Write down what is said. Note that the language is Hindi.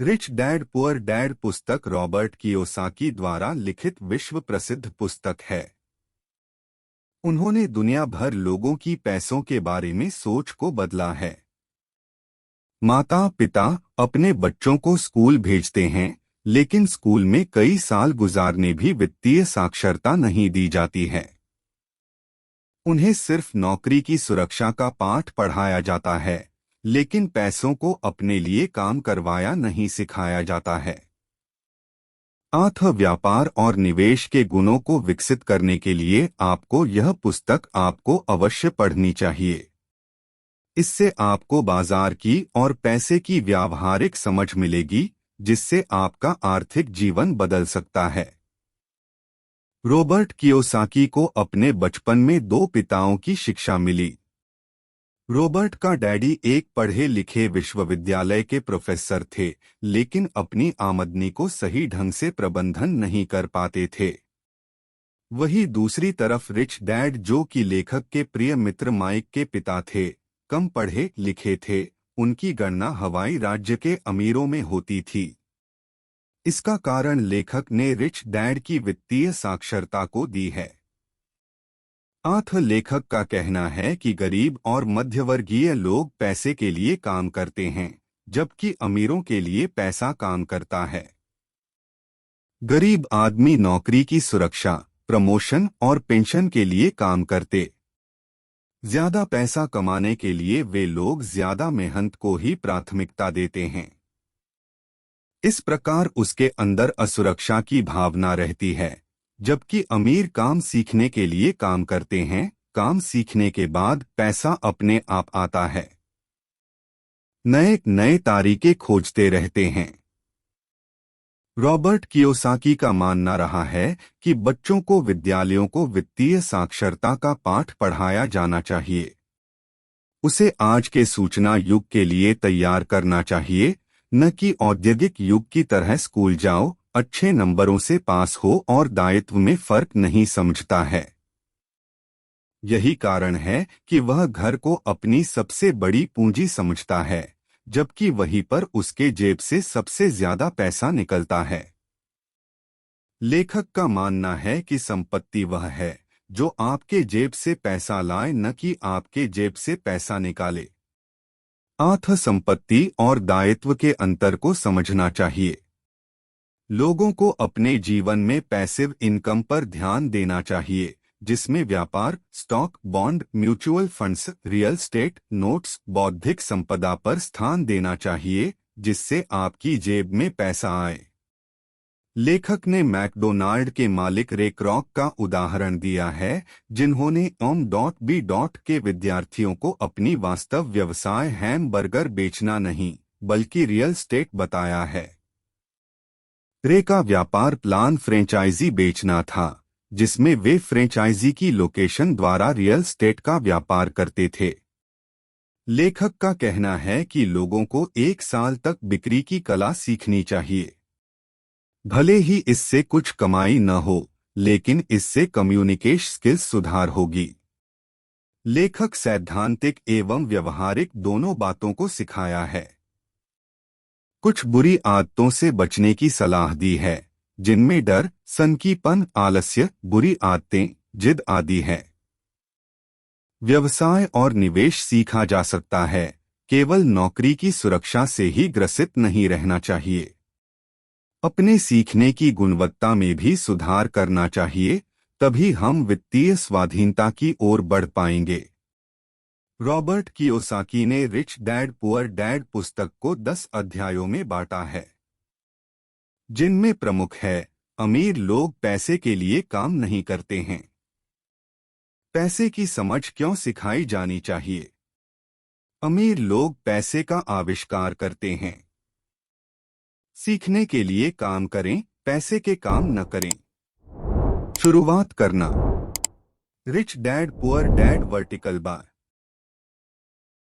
रिच डैड पुअर डैड पुस्तक रॉबर्ट कियोसाकी द्वारा लिखित विश्व प्रसिद्ध पुस्तक है। उन्होंने दुनिया भर लोगों की पैसों के बारे में सोच को बदला है। माता पिता अपने बच्चों को स्कूल भेजते हैं, लेकिन स्कूल में कई साल गुजारने भी वित्तीय साक्षरता नहीं दी जाती है। उन्हें सिर्फ नौकरी की सुरक्षा का पाठ पढ़ाया जाता है, लेकिन पैसों को अपने लिए काम करवाया नहीं सिखाया जाता है। अर्थ व्यापार और निवेश के गुणों को विकसित करने के लिए आपको यह पुस्तक आपको अवश्य पढ़नी चाहिए। इससे आपको बाजार की और पैसे की व्यावहारिक समझ मिलेगी, जिससे आपका आर्थिक जीवन बदल सकता है। रॉबर्ट कियोसाकी को अपने बचपन में दो पिताओं की शिक्षा मिली। रॉबर्ट का डैडी एक पढ़े लिखे विश्वविद्यालय के प्रोफेसर थे, लेकिन अपनी आमदनी को सही ढंग से प्रबंधन नहीं कर पाते थे। वहीं दूसरी तरफ रिच डैड, जो कि लेखक के प्रिय मित्र माइक के पिता थे, कम पढ़े लिखे थे। उनकी गणना हवाई राज्य के अमीरों में होती थी। इसका कारण लेखक ने रिच डैड की वित्तीय साक्षरता को दी है। अर्थ लेखक का कहना है कि गरीब और मध्यवर्गीय लोग पैसे के लिए काम करते हैं, जबकि अमीरों के लिए पैसा काम करता है। गरीब आदमी नौकरी की सुरक्षा, प्रमोशन और पेंशन के लिए काम करते। ज्यादा पैसा कमाने के लिए वे लोग ज्यादा मेहनत को ही प्राथमिकता देते हैं। इस प्रकार उसके अंदर असुरक्षा की भावना रहती है, जबकि अमीर काम सीखने के लिए काम करते हैं। काम सीखने के बाद पैसा अपने आप आता है। नए नए तरीके खोजते रहते हैं। रॉबर्ट कियोसाकी का मानना रहा है कि बच्चों को विद्यालयों को वित्तीय साक्षरता का पाठ पढ़ाया जाना चाहिए। उसे आज के सूचना युग के लिए तैयार करना चाहिए, न कि औद्योगिक युग की तरह स्कूल जाओ, अच्छे नंबरों से पास हो और दायित्व में फर्क नहीं समझता है। यही कारण है कि वह घर को अपनी सबसे बड़ी पूंजी समझता है, जबकि वहीं पर उसके जेब से सबसे ज्यादा पैसा निकलता है। लेखक का मानना है कि संपत्ति वह है जो आपके जेब से पैसा लाए, न कि आपके जेब से पैसा निकाले। अर्थ संपत्ति और दायित्व के अंतर को समझना चाहिए। लोगों को अपने जीवन में पैसिव इनकम पर ध्यान देना चाहिए, जिसमें व्यापार, stock, bond, mutual funds, real estate, notes, बौद्धिक संपदा पर स्थान देना चाहिए, जिससे आपकी जेब में पैसा आए। लेखक ने मैकडोनाल्ड के मालिक रे क्रॉक का उदाहरण दिया है, जिन्होंने बी के विद्यार्थियों को अपनी वास्तव व्यवसाय हैमबर्गर बेचना नहीं, बल्कि रियल स्टेट बताया है। रे का व्यापार प्लान फ्रेंचाइजी बेचना था, जिसमें वे फ्रेंचाइजी की लोकेशन द्वारा रियल स्टेट का व्यापार करते थे। लेखक का कहना है कि लोगों को 1 साल तक बिक्री की कला सीखनी चाहिए। भले ही इससे कुछ कमाई न हो, लेकिन इससे कम्युनिकेशन स्किल्स सुधार होगी। लेखक सैद्धांतिक एवं व्यवहारिक दोनों बातों को सिखाया है। कुछ बुरी आदतों से बचने की सलाह दी है, जिनमें डर, सनकीपन, आलस्य, बुरी आदतें, जिद आदि है। व्यवसाय और निवेश सीखा जा सकता है, केवल नौकरी की सुरक्षा से ही ग्रसित नहीं रहना चाहिए। अपने सीखने की गुणवत्ता में भी सुधार करना चाहिए, तभी हम वित्तीय स्वाधीनता की ओर बढ़ पाएंगे। रॉबर्ट कियोसाकी ने रिच डैड पुअर डैड पुस्तक को 10 अध्यायों में बांटा है, जिनमें प्रमुख है: अमीर लोग पैसे के लिए काम नहीं करते हैं, पैसे की समझ क्यों सिखाई जानी चाहिए, अमीर लोग पैसे का आविष्कार करते हैं, सीखने के लिए काम करें, पैसे के काम न करें। शुरुआत करना। Rich dad poor dad vertical bar.